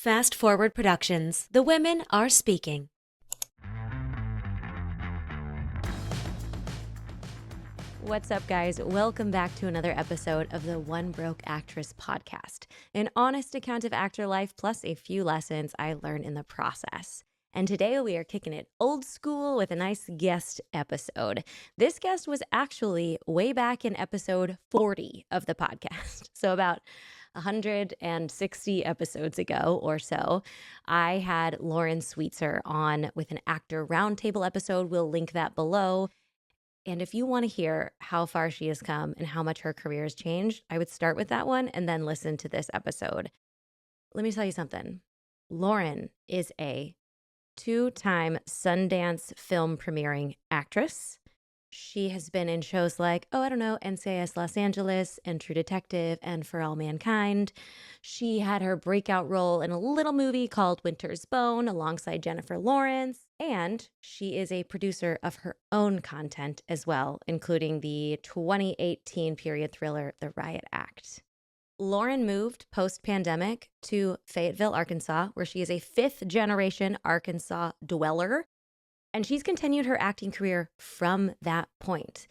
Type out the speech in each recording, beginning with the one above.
Fast Forward Productions. The women are speaking. What's up, guys? Welcome back to another episode of the One Broke Actress podcast, an honest account of actor life plus a few lessons I learned in the process. And today we are kicking it old school with a nice guest episode. This guest was actually way back in episode 40 of the podcast. So about 160 episodes ago or so, I had Lauren Sweetser on with an actor roundtable episode. We'll link that below. And if you want to hear how far she has come and how much her career has changed, I would start with that one and then listen to this episode. Let me tell you something. Lauren is a two-time Sundance film premiering actress. She has been in shows like, NCIS Los Angeles and True Detective and For All Mankind. She had her breakout role in a little movie called Winter's Bone alongside Jennifer Lawrence. And she is a producer of her own content as well, including the 2018 period thriller, The Riot Act. Lauren moved post-pandemic to Fayetteville, Arkansas, where she is a fifth-generation Arkansas dweller. And she's continued her acting career from that point.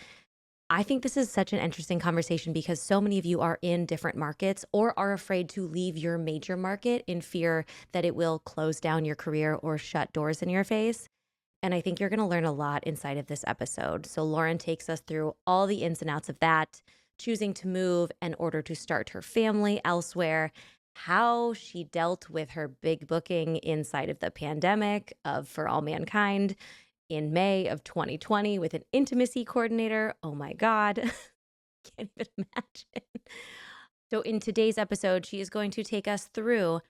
I think this is such an interesting conversation because so many of you are in different markets or are afraid to leave your major market in fear that it will close down your career or shut doors in your face. And I think you're going to learn a lot inside of this episode. So Lauren takes us through all the ins and outs of that, choosing to move in order to start her family elsewhere, how she dealt with her big booking inside of the pandemic of For All Mankind in May of 2020 with an intimacy coordinator. Oh my God, can't even imagine. So in today's episode, she is going to take us through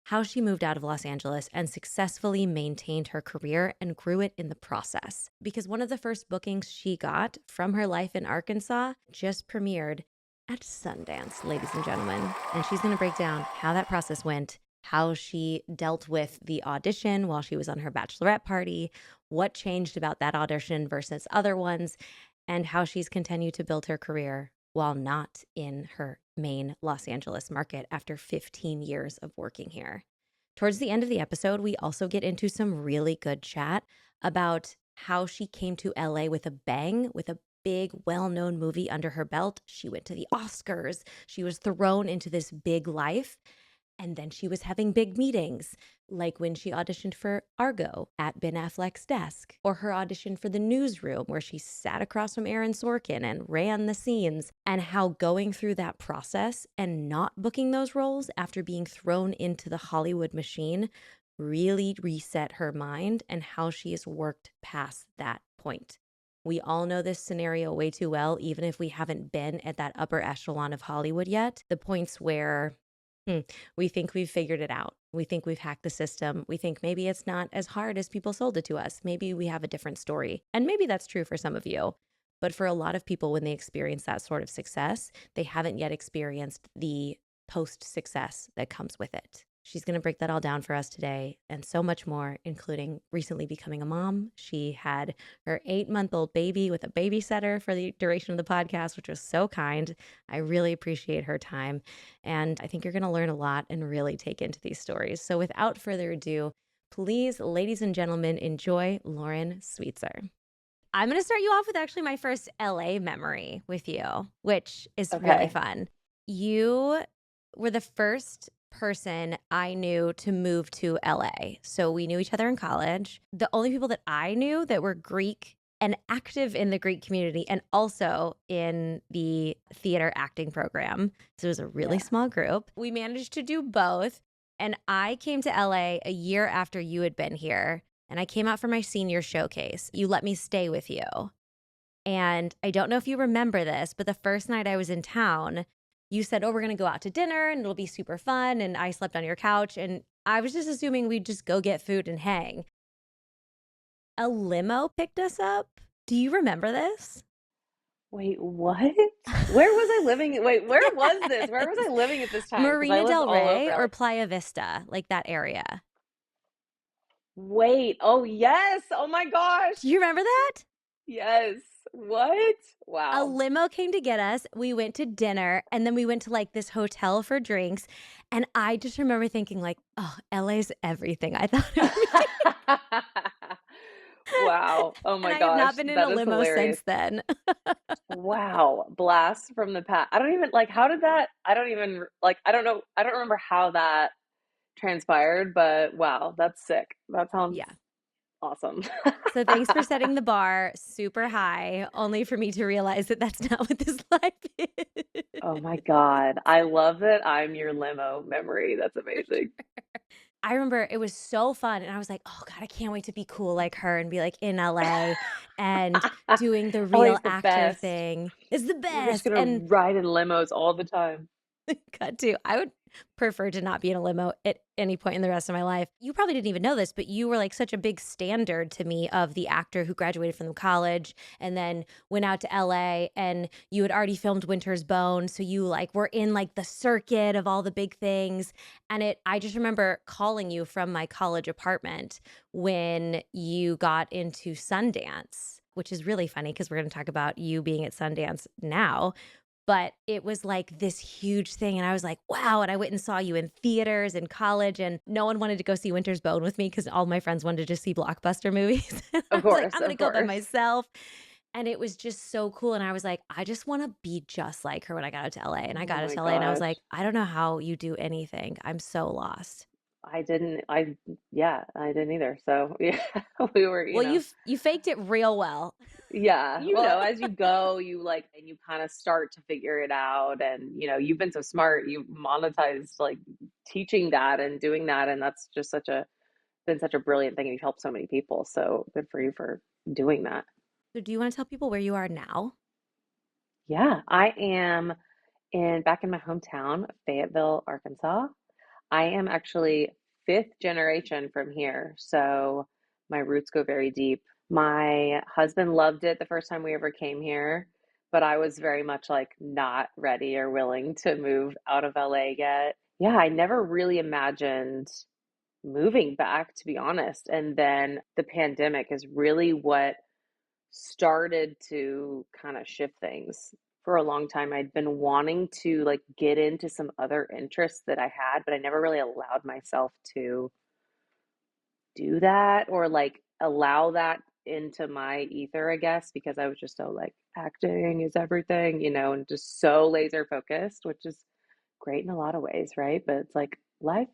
how she moved out of Los Angeles and successfully maintained her career and grew it in the process. Because one of the first bookings she got from her life in Arkansas just premiered at Sundance, ladies and gentlemen. And she's going to break down how that process went, how she dealt with the audition while she was on her bachelorette party, what changed about that audition versus other ones, and how she's continued to build her career while not in her main Los Angeles market after 15 years of working here. Towards the end of the episode, we also get into some really good chat about how she came to LA with a bang, with a big, well-known movie under her belt. She went to the Oscars. She was thrown into this big life. And then she was having big meetings, like when she auditioned for Argo at Ben Affleck's desk, or her audition for The Newsroom, where she sat across from Aaron Sorkin and ran the scenes, and how going through that process and not booking those roles after being thrown into the Hollywood machine really reset her mind and how she has worked past that point. We all know this scenario way too well, even if we haven't been at that upper echelon of Hollywood yet. The points where we think we've figured it out. We think we've hacked the system. We think maybe it's not as hard as people sold it to us. Maybe we have a different story. And maybe that's true for some of you. But for a lot of people, when they experience that sort of success, they haven't yet experienced the post-success that comes with it. She's going to break that all down for us today and so much more, including recently becoming a mom. She had her 8-month-old baby with a babysitter for the duration of the podcast, which was so kind. I really appreciate her time. And I think you're going to learn a lot and really take into these stories. So without further ado, please, ladies and gentlemen, enjoy Lauren Sweetser. I'm going to start you off with actually my first LA memory with you, which is really fun. You were the first person I knew to move to LA. So we knew each other in college. The only people that I knew that were Greek and active in the Greek community and also in the theater acting program. So it was a really small group. We managed to do both. And I came to LA a year after you had been here. And I came out for my senior showcase. You let me stay with you. And I don't know if you remember this, but the first night I was in town, you said, we're going to go out to dinner and it'll be super fun. And I slept on your couch and I was just assuming we'd just go get food and hang. A limo picked us up. Do you remember this? Wait, what? Where was I living? Wait, where was this? Where was I living at this time? 'Cause I Marina lived del all Rey over or LA. Playa Vista, like that area. Wait, oh yes. Oh my gosh. Do you remember that? Yes. What? A Wow. limo came to get us. We went to dinner and then we went to like this hotel for drinks. And I just remember thinking, like, oh, LA's everything I thought it would be. Wow. Oh And my I have not gosh. been in a That is limo hilarious. since then. Wow. Blast from the past. I don't even like how did that I don't even like I don't know. I don't remember how that transpired, but wow, that's sick. That sounds Yeah. awesome. So thanks for setting the bar super high, only for me to realize that that's not what this life is. Oh my God. I love that I'm your limo memory. That's For amazing. sure. I remember it was so fun, and I was like, "Oh god, I can't wait to be cool like her and be, like, in LA and doing the real LA's the actor best. thing. It's the We're just best." gonna And ride in limos all the time. cut to I would prefer to not be in a limo at any point in the rest of my life. You probably didn't even know this, but you were, like, such a big standard to me of the actor who graduated from college and then went out to LA, and you had already filmed Winter's Bone, so you, like, were in, like, the circuit of all the big things, and I just remember calling you from my college apartment when you got into Sundance, which is really funny because 'cause we're gonna talk about you being at Sundance now, but it was like this huge thing, and I was like, "Wow," and I went and saw you in theaters in college, and no one wanted to go see Winter's Bone with me because all my friends wanted to just see blockbuster movies. I Of was like, course, "I'm gonna of go by course. myself," and it was just so cool, and I was like, "I just wanna be just like her when I got out to LA," and I Oh got out my to LA, and I was gosh. like, "I don't know how you do anything. I'm so lost." I didn't I yeah, I didn't either. So yeah, we were, Well, you faked it real well. yeah. You Well, know? as you go, you like and you kind of start to figure it out and you've been so smart. You monetized like teaching that and doing that and that's just such a been such a brilliant thing and you've helped so many people. So good for you for doing that. So do you wanna tell people where you are now? Yeah, I am in back in my hometown, Fayetteville, Arkansas. I am actually fifth generation from here, so my roots go very deep. My husband loved it the first time we ever came here, but I was very much like not ready or willing to move out of LA yet. Yeah, I never really imagined moving back, to be honest. And then the pandemic is really what started to kind of shift things. For a long time, I'd been wanting to like get into some other interests that I had, but I never really allowed myself to do that or like allow that into my ether, I guess, because I was just so like acting is everything, and just so laser focused, which is great in a lot of ways, right? But it's like life,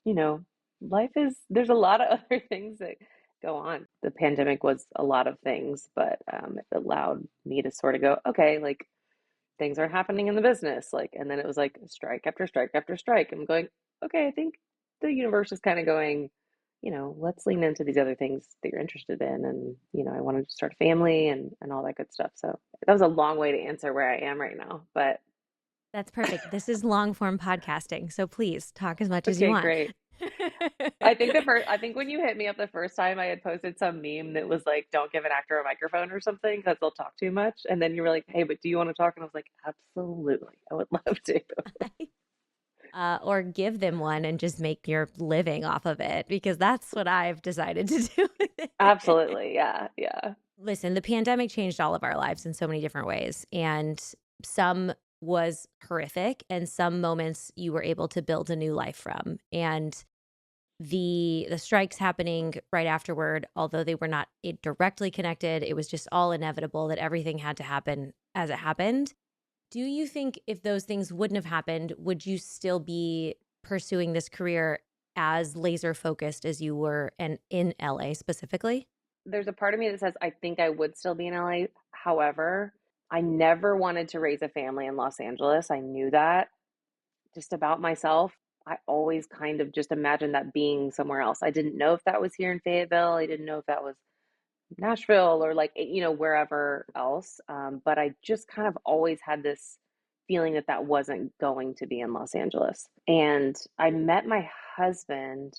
you know, life is, there's a lot of other things that go on. The pandemic was a lot of things, but it allowed me to sort of go, okay, like things are happening in the business. Like, and then it was like strike after strike after strike. I'm going, okay, I think the universe is kind of going, let's lean into these other things that you're interested in. And, I wanted to start a family and all that good stuff. So that was a long way to answer where I am right now, but That's perfect. This is long form podcasting, so please talk as much as you okay, want. great. I think when you hit me up the first time, I had posted some meme that was like, "Don't give an actor a microphone" or something because they'll talk too much. And then you were like, "Hey, but do you want to talk?" And I was like, "Absolutely, I would love to." Or give them one and just make your living off of it because that's what I've decided to do with it. Absolutely, yeah, yeah. Listen, the pandemic changed all of our lives in so many different ways, and some was horrific, and some moments you were able to build a new life from. And the strikes happening right afterward, although they were not directly connected, it was just all inevitable that everything had to happen as it happened. Do you think if those things wouldn't have happened, would you still be pursuing this career as laser focused as you were and in LA specifically? There's a part of me that says I think I would still be in LA. However, I never wanted to raise a family in Los Angeles. I knew that just about myself. I always kind of just imagined that being somewhere else. I didn't know if that was here in Fayetteville. I didn't know if that was Nashville or like, wherever else. But I just kind of always had this feeling that that wasn't going to be in Los Angeles. And I met my husband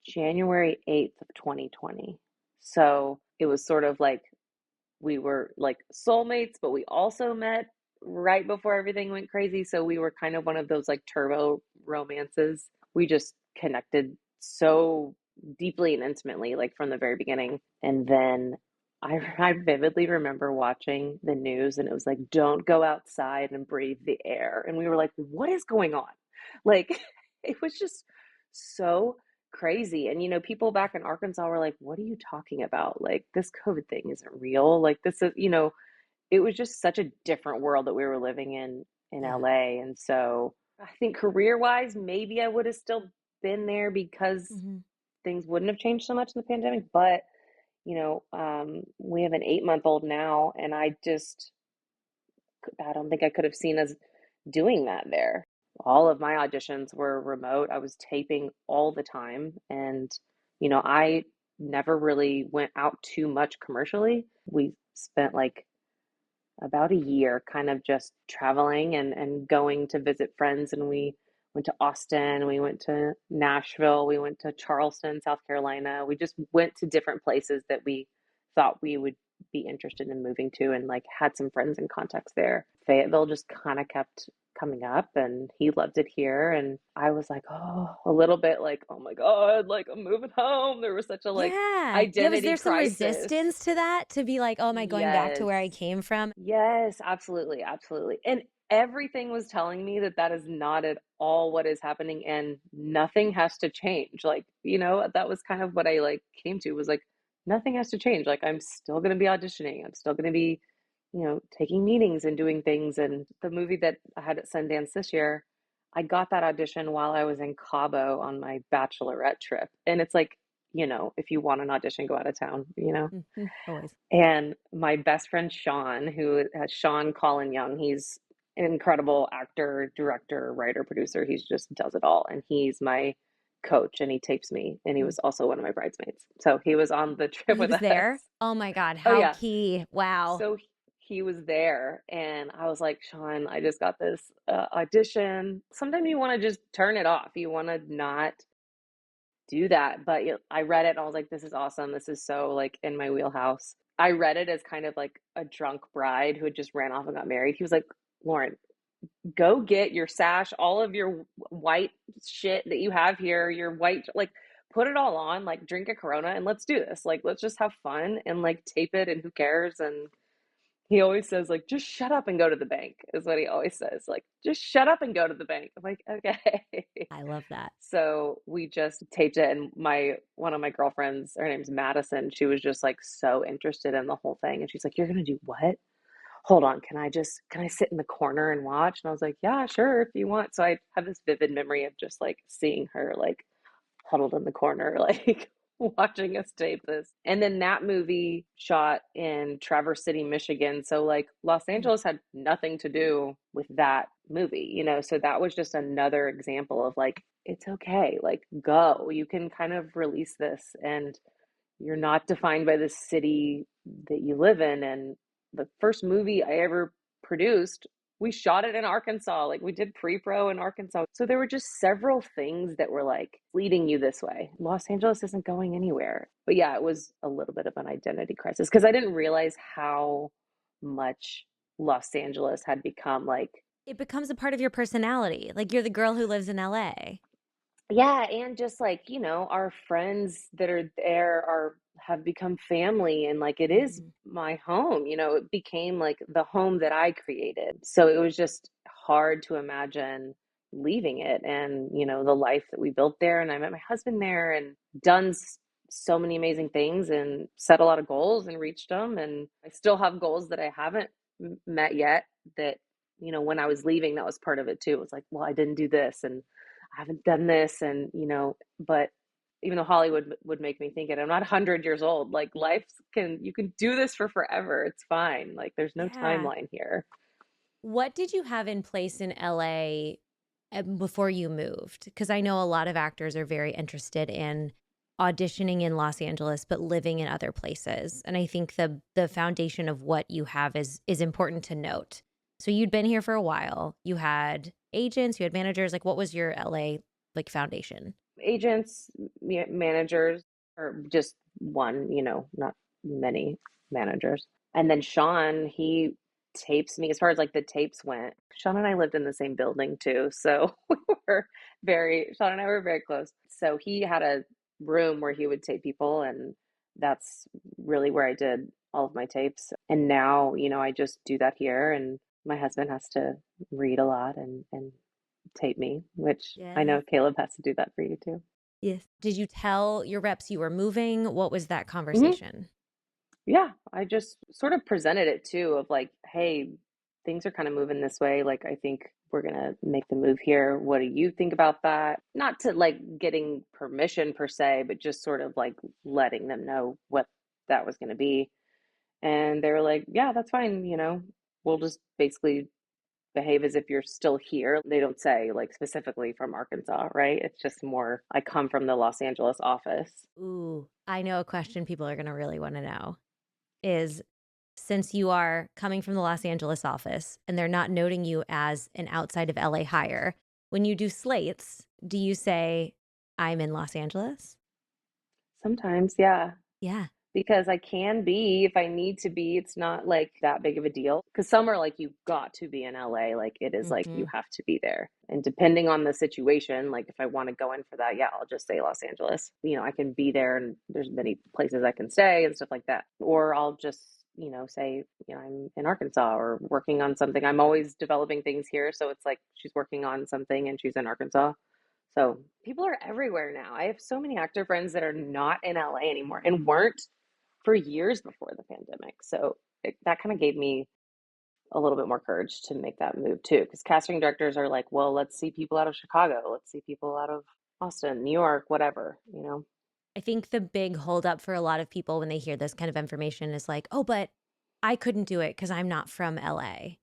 January 8th of 2020. So it was sort of like we were like soulmates, but we also met right before everything went crazy. So we were kind of one of those like turbo romances. We just connected so deeply and intimately, like from the very beginning. And then I vividly remember watching the news and it was like, don't go outside and breathe the air. And we were like, what is going on? Like, it was just so crazy. And, people back in Arkansas were like, what are you talking about? Like, this COVID thing isn't real. Like, this is, it was just such a different world that we were living in Yeah. LA. And so I think career wise, maybe I would have still been there because Hmm. things wouldn't have changed so much in the pandemic. But we have an 8-month-old now, and I don't think I could have seen us doing that there. All of my auditions were remote. I was taping all the time, and I never really went out too much commercially. We spent like about a year kind of just traveling and going to visit friends, and we went to Austin, we went to Nashville, we went to Charleston, South Carolina. We just went to different places that we thought we would be interested in moving to, and like had some friends and contacts there. Fayetteville just kind of kept coming up, and he loved it here, and I was like, oh, a little bit like, oh my God, like I'm moving home. There was such a like Yeah. Yeah. Was identity there some crisis. resistance to that to be like, oh, am I going back to Yes. where I came from? Yes, absolutely, absolutely. And everything was telling me that that is not at all what is happening and nothing has to change. Like, that was kind of what I like came to was like nothing has to change. Like I'm still going to be auditioning. I'm still going to be, taking meetings and doing things. And the movie that I had at Sundance this year, I got that audition while I was in Cabo on my bachelorette trip. And it's like, if you want an audition, go out of town. Mhm. Always. And my best friend Sean, who has Sean Colin Young, he's an incredible actor, director, writer, producer. He just does it all. And he's my coach and he tapes me. And he Mm. was also one of my bridesmaids. So he was on the trip He with was us. there. Oh my God. Oh, How yeah. key. Wow. So he was there. And I was like, Sean, I just got this audition. Sometimes you want to just turn it off. You want to not do that. But I read it and I was like, this is awesome. This is so like in my wheelhouse. I read it as kind of like a drunk bride who had just ran off and got married. He was like, Lauren, go get your sash, all of your white shit that you have here, your white, like, put it all on, like, drink a Corona and let's do this. Like, let's just have fun and like tape it and who cares? And he always says, like, just shut up and go to the bank, is what he always says. Like, just shut up and go to the bank. I'm like, okay. I love that. So we just taped it, and one of my girlfriends, her name's Madison, she was just like so interested in the whole thing. And she's like, you're gonna do what? Hold on, can I sit in the corner and watch? And I was like, yeah, sure, if you want. So I have this vivid memory of just like seeing her like huddled in the corner, like watching us tape this. And then that movie shot in Traverse City, Michigan. So like Los Mm. Angeles had nothing to do with that movie. So that was just another example of like, it's okay, like go. You can kind of release this and you're not defined by the city that you live in. And the first movie I ever produced, we shot it in Arkansas. Like we did pre-pro in Arkansas. So there were just several things that were like leading you this way. Los Angeles isn't going anywhere. But yeah, it was a little bit of an identity crisis because I didn't realize how much Los Angeles had become like, It becomes a part of your personality. Like you're the girl who lives in LA. yeah, and just like, our friends that are there have become family and like it is Mhm. my home. It became like the home that I created. So it was just hard to imagine leaving it and, the life that we built there. And I met my husband there and done so many amazing things and set a lot of goals and reached them. And I still have goals that I haven't met yet that, when I was leaving, that was part of it too. It was like, well, I didn't do this and I haven't done this and but even though Hollywood would make me think it, I'm not 100 years old. Like you can do this for forever. It's fine. Like there's no Yeah. timeline here. What did you have in place in LA before you moved? Because I know a lot of actors are very interested in auditioning in Los Angeles, but living in other places. And I think the foundation of what you have is important to note. So you'd been here for a while. You had agents, you had managers. Like, what was your LA like foundation? Agents, managers, or just one, not many managers. And then Sean, he tapes me as far as like the tapes went. Sean and I lived in the same building too. So Sean and I were very close. So he had a room where he would tape people, and that's really where I did all of my tapes. And now, I just do that here, and my husband has to read a lot and tape me, which I Yes. know Caleb has to do that for you too. Yes. Did you tell your reps you were moving? What was that Hmm. conversation? Yeah, I just sort of presented it too of like, hey, things are kind of moving this way. Like, I think we're gonna make the move here. What do you think about that? Not to like getting permission per se, but just sort of like letting them know what that was gonna be. And they were like, yeah, that's fine. We'll just basically behave as if you're still here. They don't say like specifically from Arkansas, right? It's just more, I come from the Los Angeles office. Ooh, I know a question people are going to really want to know is, since you are coming from the Los Angeles office and they're not noting you as an outside of LA hire, when you do slates, do you say, I'm in Los Angeles? Sometimes, yeah. Yeah. Because I can be if I need to be. It's not like that big of a deal. Because some are like, you've got to be in LA. Like, it is like you Hmm. have to be there. And depending on the situation, like if I want to go in for that, yeah, I'll just say Los Angeles. I can be there and there's many places I can stay and stuff like that. Or I'll just, say, I'm in Arkansas or working on something. I'm always developing things here. So it's like she's working on something and she's in Arkansas. So people are everywhere now. I have so many actor friends that are not in LA anymore and weren't for years before the pandemic. So that kind of gave me a little bit more courage to make that move too. Because casting directors are like, well, let's see people out of Chicago. Let's see people out of Austin, New York, whatever. I think the big holdup for a lot of people when they hear this kind of information is like, oh, but I couldn't do it because I'm not from LA.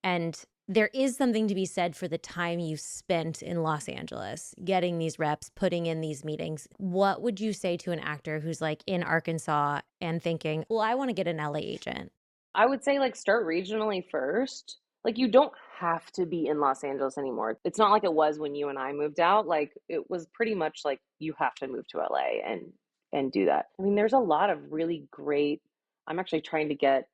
And there is something to be said for the time you spent in Los Angeles, getting these reps, putting in these meetings. What would you say to an actor who's like in Arkansas and thinking, well, I want to get an LA agent? I would say like start regionally first. Like you don't have to be in Los Angeles anymore. It's not like it was when you and I moved out. Like it was pretty much like you have to move to LA and do that. I mean, there's a lot of really great. I'm actually trying to get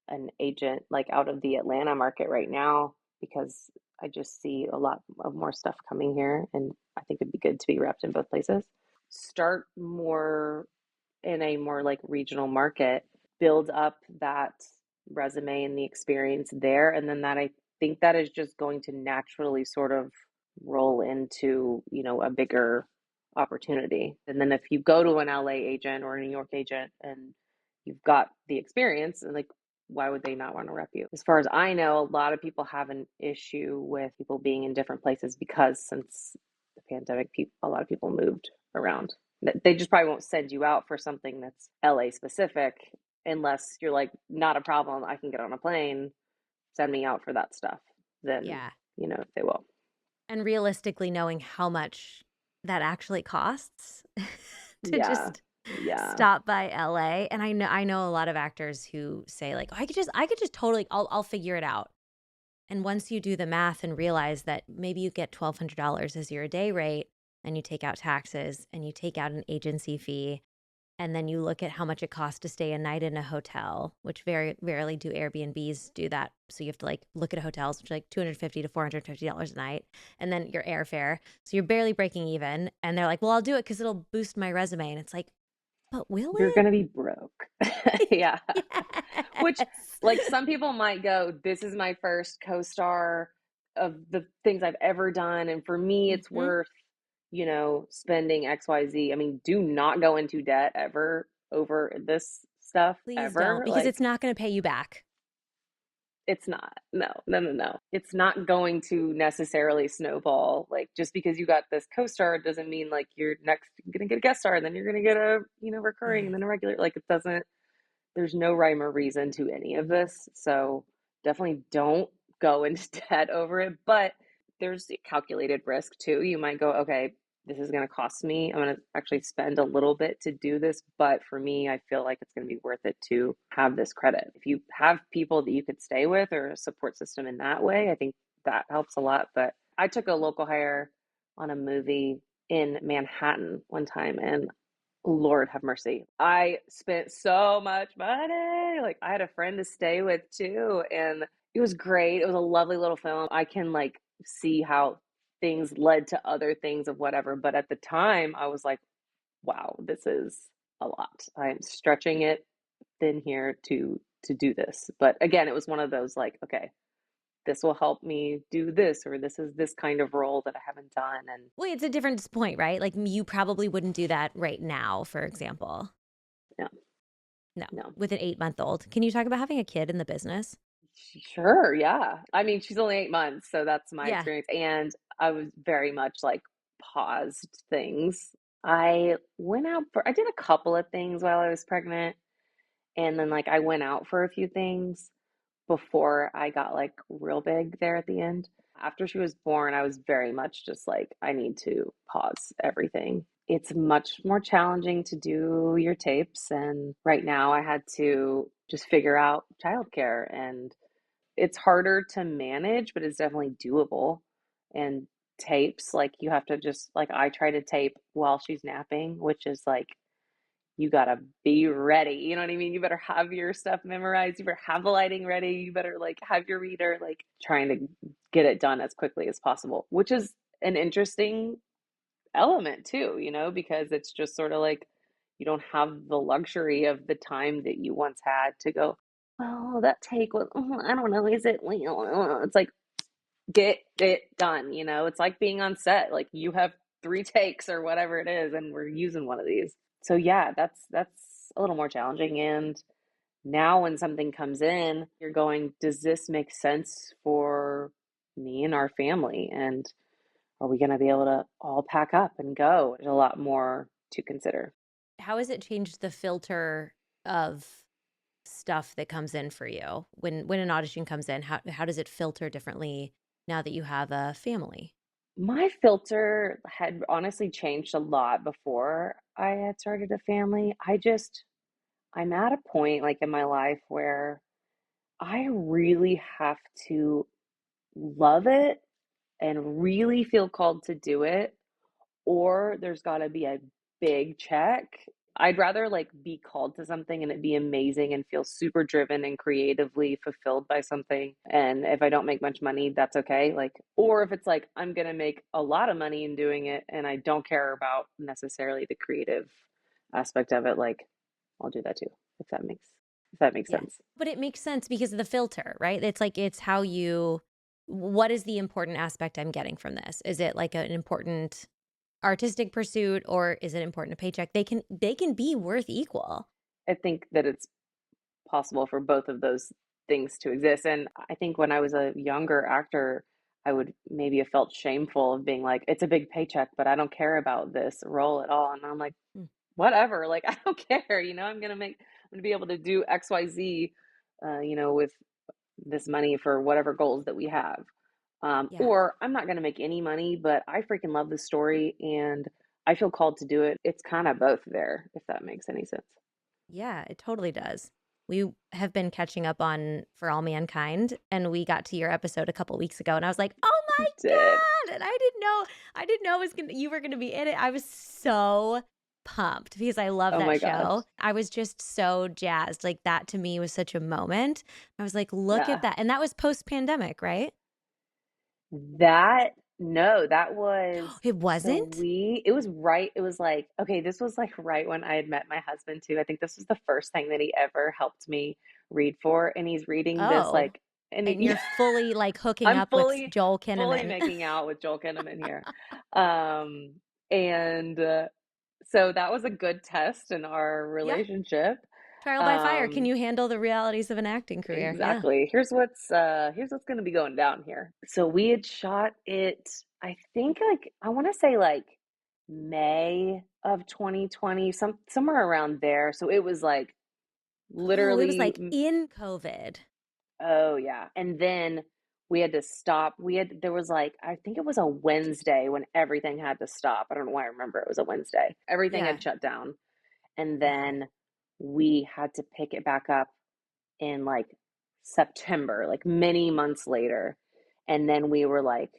an agent like out of the Atlanta market right now because I just see a lot of more stuff coming here and I think it'd be good to be repped in both places. Start more in a more like regional market, build up that resume and the experience there. And then I think that is just going to naturally sort of roll into, a bigger opportunity. And then if you go to an LA agent or a New York agent and you've got the experience and like why would they not want to rep you? As far as I know, a lot of people have an issue with people being in different places because since the pandemic, a lot of people moved around. They just probably won't send you out for something that's LA specific unless you're like, not a problem. I can get on a plane, send me out for that stuff. Then, Yeah. they will. And realistically, knowing how much that actually costs to Yeah. just Yeah. stop by LA. And I know a lot of actors who say like, oh, I could just totally, I'll figure it out. And once you do the math and realize that maybe you get $1,200 as your day rate and you take out taxes and you take out an agency fee, and then you look at how much it costs to stay a night in a hotel, which very rarely do Airbnbs do that. So you have to like look at hotels, which are like $250 to $450 a night, and then your airfare. So you're barely breaking even. And they're like, well, I'll do it because it'll boost my resume. And it's like, but will You're going to be broke. it? Yeah. Which, Yes. like, some people might go, this is my first co star of the things I've ever done. And for me, it's Hmm. worth, spending XYZ. I mean, do not go into debt ever over this stuff, Please don't, ever. because Like, it's not going to pay you back. it's not. No, no, no, no. It's not going to necessarily snowball. Like just because you got this co-star doesn't mean like you're next gonna get a guest star and then you're gonna get a, recurring and Yeah. then a regular. Like it doesn't, there's no rhyme or reason to any of this. So definitely don't go into debt over it. But there's calculated risk too. You might go, okay, this is going to cost me. I'm going to actually spend a little bit to do this. But for me, I feel like it's going to be worth it to have this credit. If you have people that you could stay with or a support system in that way, I think that helps a lot. But I took a local hire on a movie in Manhattan one time and Lord have mercy. I spent so much money. Like I had a friend to stay with too, and it was great. It was a lovely little film. I can like see how things led to other things of whatever, but at the time I was like, wow, this is a lot. I'm stretching it been here to do this. But again, it was one of those like, okay, this will help me do this, or this is this kind of role that I haven't done. And Well, it's a different point, right? Like you probably wouldn't do that right now, for example. no, No, no. with an 8-month-old. Can you talk about having a kid in the business? Sure, yeah. I mean, she's only 8 months, so that's my Yeah. experience. And I was very much like paused things. I did a couple of things while I was pregnant, and then like I went out for a few things before I got like real big there at the end. After she was born, I was very much just like, I need to pause everything. It's much more challenging to do your tapes. And right now, I had to just figure out childcare, and it's harder to manage, but it's definitely doable. And tapes, like you have to just, like, I try to tape while she's napping, which is like, you gotta be ready. You know what I mean? You better have your stuff memorized. You better have the lighting ready. You better like have your reader, like trying to get it done as quickly as possible, which is an interesting element too, because it's just sort of like you don't have the luxury of the time that you once had to go, well, that take was, I don't know, is it, it's like, get it done. It's like being on set. Like you have 3 takes or whatever it is, and we're using one of these. So yeah, that's a little more challenging. And now when something comes in, you're going, does this make sense for me and our family? And are we going to be able to all pack up and go? There's a lot more to consider. How has it changed the filter of stuff that comes in for you when an audition comes in? How does it filter differently now that you have a family? My filter had honestly changed a lot before I had started a family. I'm at a point like in my life where I really have to love it and really feel called to do it, or there's got to be a big check. I'd rather like be called to something and it be amazing and feel super driven and creatively fulfilled by something. And if I don't make much money, that's okay. Like, or if it's like I'm gonna make a lot of money in doing it and I don't care about necessarily the creative aspect of it, like I'll do that too, if that makes Yeah. sense. But it makes sense because of the filter, right? It's like it's how you what is the important aspect I'm getting from this? Is it like an important artistic pursuit or is it important a paycheck? They can be worth equal. I think that it's possible for both of those things to exist. And I think when I was a younger actor, I would maybe have felt shameful of being like, it's a big paycheck, but I don't care about this role at all. And I'm like, Mm. whatever, like, I don't care, I'm gonna be able to do XYZ, with this money for whatever goals that we have. Yeah. Or I'm not gonna make any money, but I freaking love the story and I feel called to do it. It's kind of both there, if that makes any sense. Yeah, it totally does. We have been catching up on For All Mankind, and we got to your episode a couple weeks ago, and I was like, "Oh You my did. god!" And I didn't know you were gonna be in it. I was so pumped because I love Oh that my gosh. show. I was just so jazzed. Like that to me was such a moment. I was like, "Look at Yeah. that!" And that was post pandemic, right? That no, that was It so wasn't. we it was right, it was like, okay, this was like right when I had met my husband too. I think this was the first thing that he ever helped me read for, and he's reading this Oh, like, and and yeah, you're fully like hooking I'm up with fully Joel fully Kinnaman. making out with Joel Kinnaman here. Um and so that was a good test in our Yeah. relationship. Trial by fire. Can Um you handle the realities of an acting career? Yeah. Exactly. Here's what's going to be going down here. So we had shot it, I think, like I want to say like May of 2020, somewhere around there. So it was like Oh, it was literally, like in COVID. oh yeah. And then we had to stop. There was like, I think it was a Wednesday when everything had to stop. I don't know why I remember it was a Wednesday. Everything Yeah. had shut down. And Wow. then we had to pick it back up in like September, like many months later. And then we were like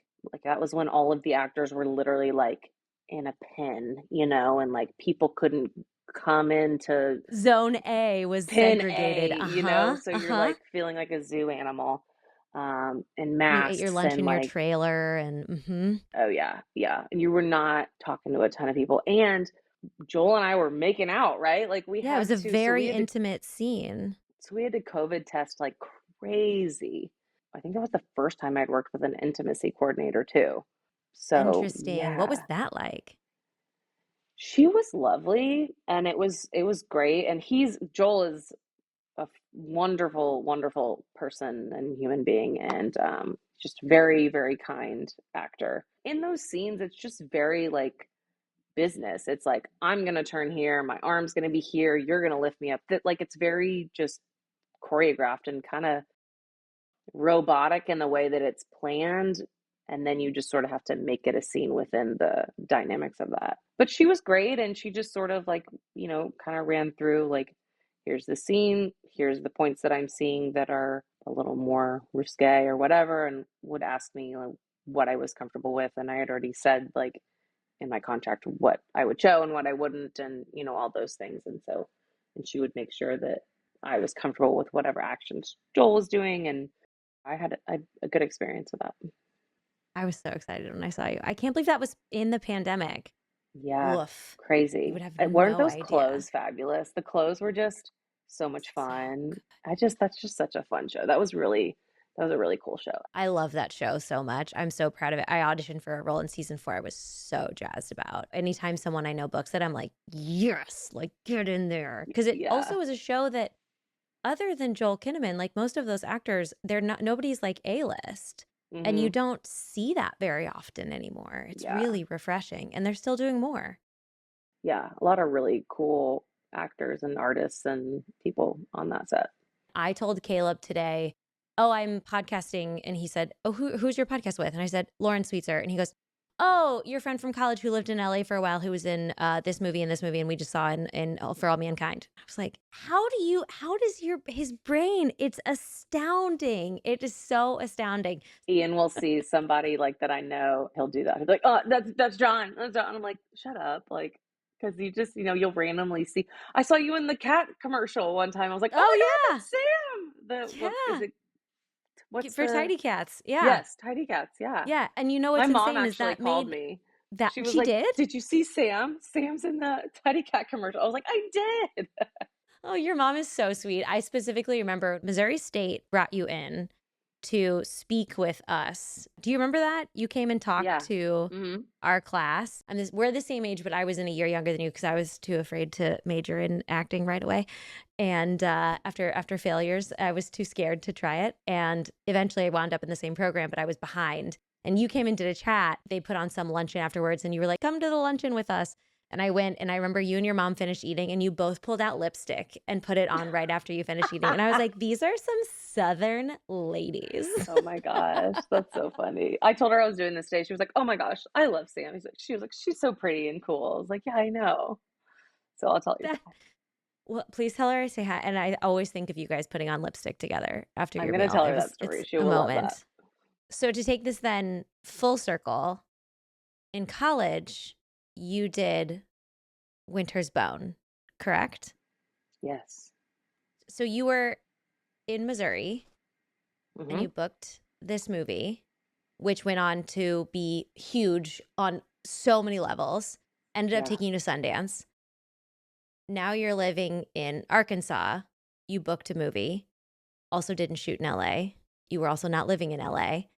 that was when all of the actors were literally like in a pen, and like people couldn't come into Zone A was pin segregated. A, so you're Uh-huh. like feeling like a zoo animal, and You ate your masks lunch and in your like, trailer and oh yeah, yeah. And you were not talking to a ton of people. And Joel and I were making out, right? Like we Yeah, it was had a to, so very intimate scene. we had to COVID test like crazy. I think that was the first time I'd worked with an intimacy coordinator too. So Interesting. What was yeah, that like? she was lovely and it was great. And Joel is a wonderful, wonderful person and human being, and just very, very kind actor. In those scenes, it's just very like business. It's like, I'm gonna turn here, my arm's gonna be here, you're gonna lift me up. That like it's very just choreographed and kind of robotic in the way that it's planned, and then you just sort of have to make it a scene within the dynamics of that. But she was great, and she just sort of like, kind of ran through like, here's the scene, here's the points that I'm seeing that are a little more risque or whatever, and would ask me like, what I was comfortable with, and I had already said like in my contract what I would show and what I wouldn't, and all those things. And she would make sure that I was comfortable with whatever actions Joel was doing, and I had a good experience with that. I was so excited when I saw you. I can't believe that was in the pandemic. Yeah, Woof. You crazy. would have Weren't no those idea. clothes fabulous? The clothes were just so much So fun. good. That's just such a fun show. That was a really cool show. I love that show so much. I'm so proud of it. I auditioned for a role in season 4. I was so jazzed about. Anytime someone I know books it, I'm like, yes, like get in there. Because it Yeah. also is a show that, other than Joel Kinnaman, like most of those actors, they're not, nobody's like A-list. And you Hmm. don't see that very often anymore. It's Yeah. really refreshing. And they're still doing more. Yeah. A lot of really cool actors and artists and people on that set. I told Caleb today, oh, I'm podcasting. And he said, oh, who's your podcast with? And I said, Lauren Sweetser. And he goes, oh, your friend from college who lived in LA for a while, who was in this movie and this movie. And we just saw in For All Mankind. I was like, how does his brain? It's astounding. It is so astounding. Ian will see somebody like that I know, he'll do that. He'll be like, "Oh, that's John. That's John." I'm like, "Shut up!" Like, because you just, you'll randomly see. I saw you in the cat commercial one time. I was like, "Oh my God, Oh, that's Sam!" What is yeah. it? Yeah. What's For the? Tidy Cats. Yeah. Yes, Tidy Cats. Yeah. Yeah. And you know My what's mom insane is actually that called made me. that She was she like, did. "Did you see Sam? Sam's in the Tidy Cat commercial." I was like, "I did." Oh, your mom is so sweet. I specifically remember Missouri State brought you in to speak with us. Do you remember that? You came and talked Yeah. to Hmm. our class. We're the same age, but I was in a year younger than you because I was too afraid to major in acting right away. And after failures, I was too scared to try it. And eventually I wound up in the same program, but I was behind. And you came and did a chat. They put on some luncheon afterwards, and you were like, come to the luncheon with us. And I went, and I remember you and your mom finished eating, and you both pulled out lipstick and put it on right after you finished eating. And I was like, these are some Southern ladies. Oh my gosh, that's so funny. I told her I was doing this today. She was like, "Oh my gosh, I love Sam." She was like, "She's so pretty and cool." I was like, "Yeah, I know." So I'll tell you That, that. well, please tell her I say hi. And I always think of you guys putting on lipstick together after I'm your gonna meal. tell her that story. It's She a will love that. moment. So to take this then full circle, in college, you did Winter's Bone, correct? Yes. So you were in Missouri and Hmm. you booked this movie, which went on to be huge on so many levels, ended up Yeah. taking you to Sundance. Now you're living in Arkansas. You booked a movie, also didn't shoot in LA. You were also not living in LA,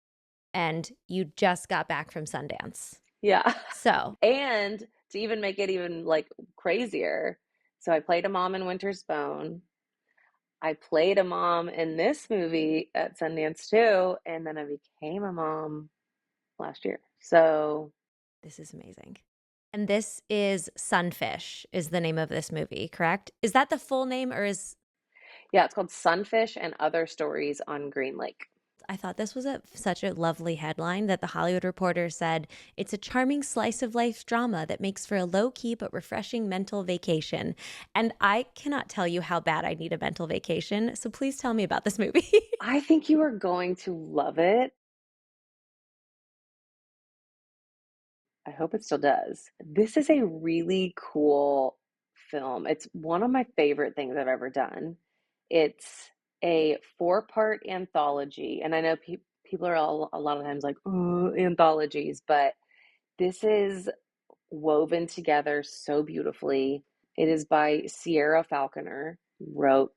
and you just got back from Sundance. Yeah. So, And to even make it even like crazier, so I played a mom in Winter's Bone. I played a mom in this movie at Sundance too, and then I became a mom last year. So this is amazing. And this is Sunfish is the name of this movie, correct? Is that the full name, or is yeah, it's called Sunfish and Other Stories on Green Lake. I thought this was such a lovely headline that the Hollywood Reporter said, it's a charming slice of life drama that makes for a low-key but refreshing mental vacation. And I cannot tell you how bad I need a mental vacation. So please tell me about this movie. I think you are going to love it. I hope it still does. This is a really cool film. It's one of my favorite things I've ever done. It's a four-part anthology, and I know people are a lot of times like, oh, anthologies, but this is woven together so beautifully. It is by Sierra Falconer, wrote,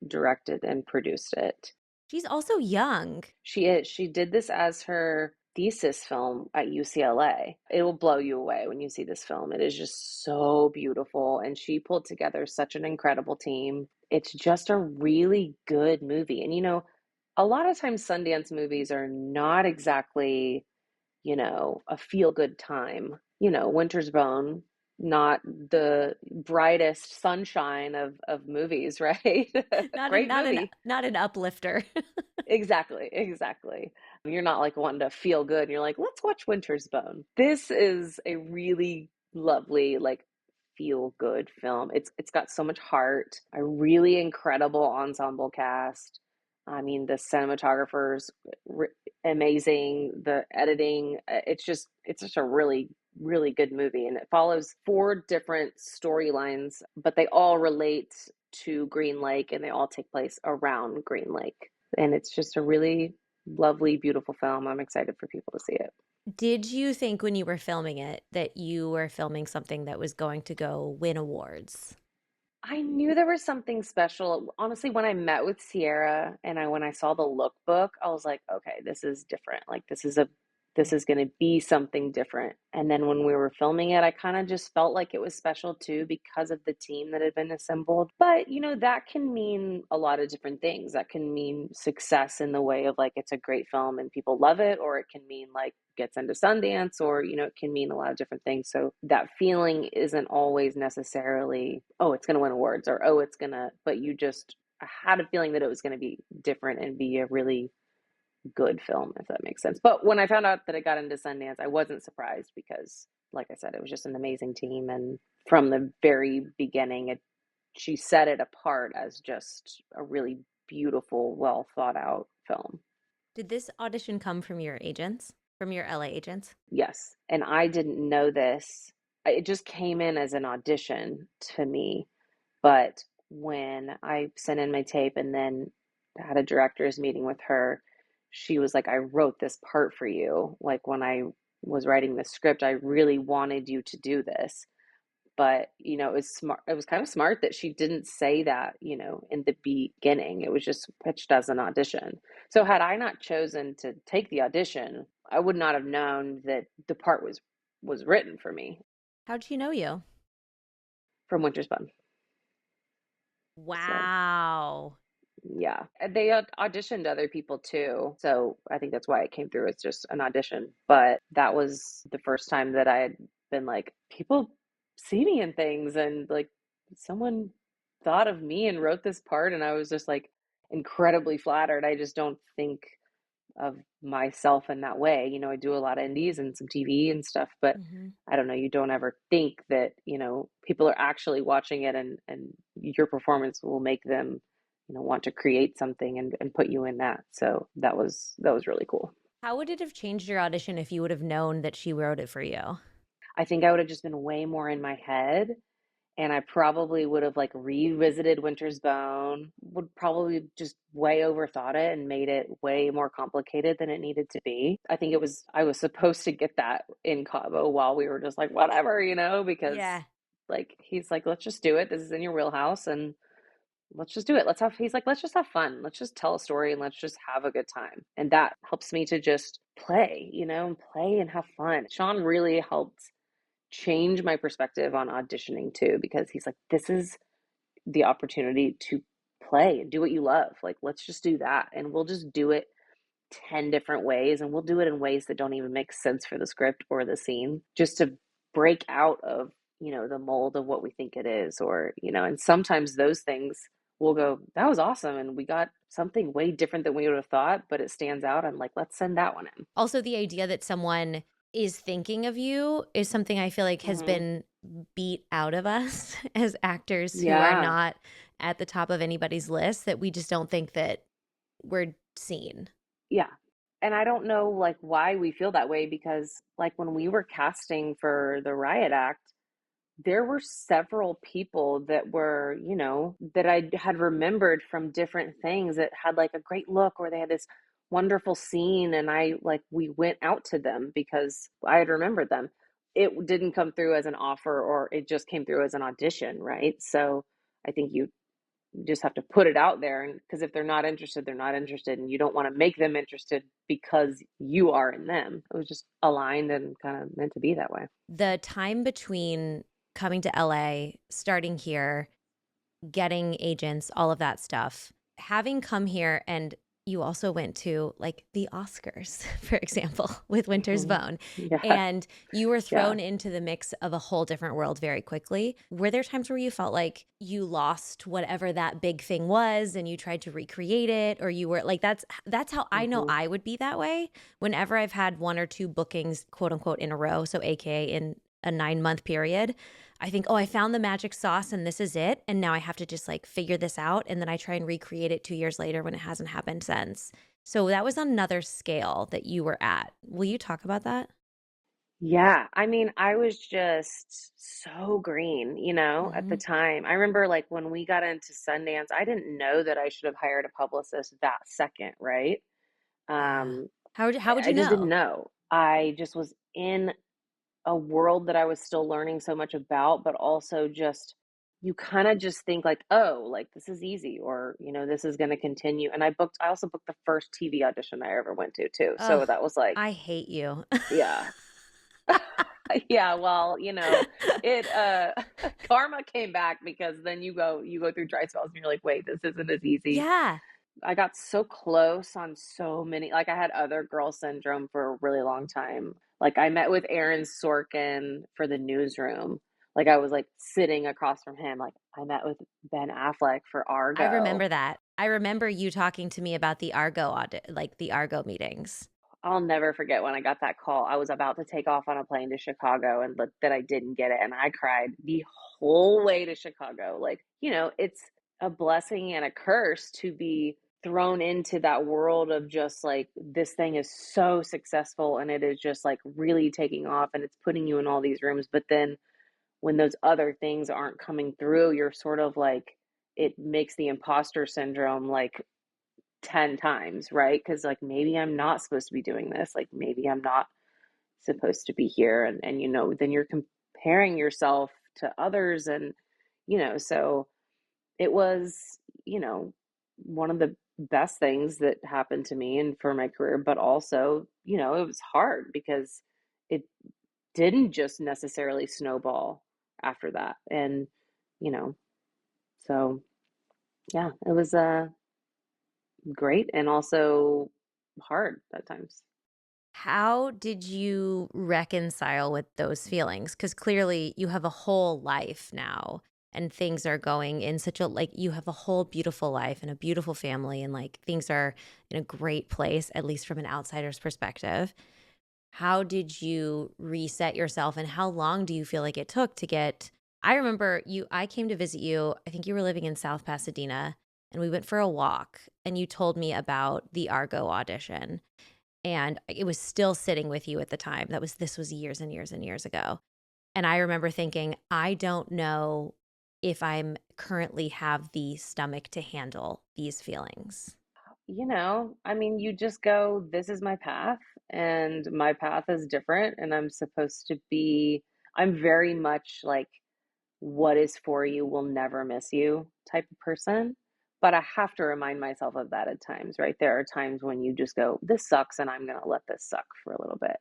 directed, and produced it. She's also young. She is. She did this as her thesis film at UCLA. It will blow you away when you see this film. It is just so beautiful. And she pulled together such an incredible team. It's just a really good movie. And, a lot of times Sundance movies are not exactly, a feel good time. Winter's Bone, not the brightest sunshine of movies, right? Not an Great not an movie. not an uplifter. Exactly, exactly. You're not like wanting to feel good. You're like, let's watch Winter's Bone. This is a really lovely, like feel good film. It's got so much heart, a really incredible ensemble cast. I mean, the cinematographer's r amazing, the editing, it's just a really, really good movie. And it follows four different storylines, but they all relate to Green Lake and they all take place around Green Lake. And it's just a really lovely, beautiful film. I'm excited for people to see it. Did you think when you were filming it that you were filming something that was going to go win awards? I knew there was something special. Honestly, when I met with Sierra and when I saw the lookbook, I was like, okay, this is different. Like this is going to be something different. And then when we were filming it, I kind of just felt like it was special too because of the team that had been assembled. But, that can mean a lot of different things. That can mean success in the way of like it's a great film and people love it, or it can mean like gets into Sundance, or it can mean a lot of different things. So that feeling isn't always necessarily, oh, it's going to win awards, or oh, it's going to, but I had a feeling that it was going to be different and be a really good film, if that makes sense. But when I found out that it got into Sundance, I wasn't surprised because, like I said, it was just an amazing team. And from the very beginning, she set it apart as just a really beautiful, well thought out film. Did this audition come from your agents, from your LA agents? Yes. And I didn't know this. It just came in as an audition to me. But when I sent in my tape and then had a director's meeting with her, she was like, I wrote this part for you. Like when I was writing the script, I really wanted you to do this. But, it was smart. It was kind of smart that she didn't say that, in the beginning. It was just pitched as an audition. So had I not chosen to take the audition, I would not have known that the part was written for me How'd she know you? from Winter's Bone. So Wow. yeah, they auditioned other people too. So I think that's why it came through as just an audition. But that was the first time that I had been like, people see me in things, and like someone thought of me and wrote this part, and I was just like incredibly flattered. I just don't think of myself in that way. I do a lot of indies and some TV and stuff, but Hmm. I don't know, you don't ever think that, people are actually watching it, and your performance will make them, want to create something and put you in that. So that was really cool. How would it have changed your audition if you would have known that she wrote it for you? I think I would have just been way more in my head. And I probably would have like revisited Winter's Bone, would probably just way overthought it and made it way more complicated than it needed to be. I was supposed to get that in Cabo while we were just like, whatever, because Yeah. like he's like, let's just do it. This is in your wheelhouse and let's just do it. He's like, let's just have fun. Let's just tell a story and let's just have a good time. And that helps me to just play, and play and have fun. Sean really helped change my perspective on auditioning too, because he's like, this is the opportunity to play and do what you love. Like, let's just do that. And we'll just do it 10 different ways. And we'll do it in ways that don't even make sense for the script or the scene, just to break out of, the mold of what we think it is. Or, and sometimes those things will go, that was awesome. And we got something way different than we would have thought, but it stands out. I'm like, let's send that one in. Also, the idea that someone is thinking of you is something I feel like has Hmm. been beat out of us as actors who are Yeah. not at the top of anybody's list, that we just don't think that we're seen. Yeah. And I don't know like why we feel that way, because like when we were casting for the Riot Act, there were several people that were, that I had remembered from different things that had like a great look, or they had this wonderful scene, and we went out to them because I had remembered them. it didn't come through as an offer or it just came through as an audition, right? So I think you just have to put it out there, and because if they're not interested, they're not interested, and you don't want to make them interested because you are in them. It was just aligned and kind of meant to be that way. The time between coming to LA, starting here, getting agents, all of that stuff. Having come here, and you also went to like the Oscars, for example, with Winter's Mhm. Bone, Yeah, and you were yeah. thrown into the mix of a whole different world very quickly. Were there times where you felt like you lost whatever that big thing was and you tried to recreate it, or you were like, that's how I know Mhm. I would be that way whenever I've had one or two bookings, quote unquote, in a row, so AKA in a 9-month period. I think, oh, I found the magic sauce and this is it. And now I have to just like figure this out. And then I try and recreate it 2 years later when it hasn't happened since. So that was another scale that you were at. Will you talk about that? Yeah, I mean, I was just so green, at the Hmm. time. I remember like when we got into Sundance, I didn't know that I should have hired a publicist that second, right? Yeah. Um, How would I you just didn't know? know. I just was in a world that I was still learning so much about, but also just you kind of just think like, oh, like this is easy, or this is going to continue. And I also booked the first TV audition I ever went to too. So Oh, that was like, I hate you. yeah. Yeah, well, it karma came back because then you go through dry spells and you're like, wait, this isn't as easy. Yeah. I got so close on so many, like I had other girl syndrome for a really long time. Like I met with Aaron Sorkin for the newsroom. Like I was like sitting across from him. Like I met with Ben Affleck for I Argo. remember that. I remember you talking to me about the Argo like the Argo meetings. I'll never forget when I got that call. I was about to take off on a plane to Chicago and that I didn't get it. And I cried the whole way to Chicago. Like, it's a blessing and a curse to be thrown into that world of just like this thing is so successful and it is just like really taking off and it's putting you in all these rooms. But then when those other things aren't coming through, you're sort of like, it makes the imposter syndrome like 10 times, right? Because like maybe I'm not supposed to be doing this. Like maybe I'm not supposed to be here. And then you're comparing yourself to others. And, so it was, you know, one of the best things that happened to me and for my career, but also, it was hard because it didn't just necessarily snowball after that. And, you know, so yeah, it was great and also hard at times. How did you reconcile with those feelings? Because clearly you have a whole life now and things are going in such a, like, you have a whole beautiful life and a beautiful family and like things are in a great place, at least from an outsider's perspective. How did you reset yourself and how long do you feel like it took to get? I remember I came to visit you. I think you were living in South Pasadena and we went for a walk and you told me about the Argo audition and it was still sitting with you at the time. This was years and years and years ago. And I remember thinking, I don't know if I'm currently have the stomach to handle these feelings. I mean, you just go, this is my path, and my path is different, and I'm very much like, what is for you will never miss you type of person. But I have to remind myself of that at times, right? There are times when you just go, this sucks, and I'm going to let this suck for a little bit.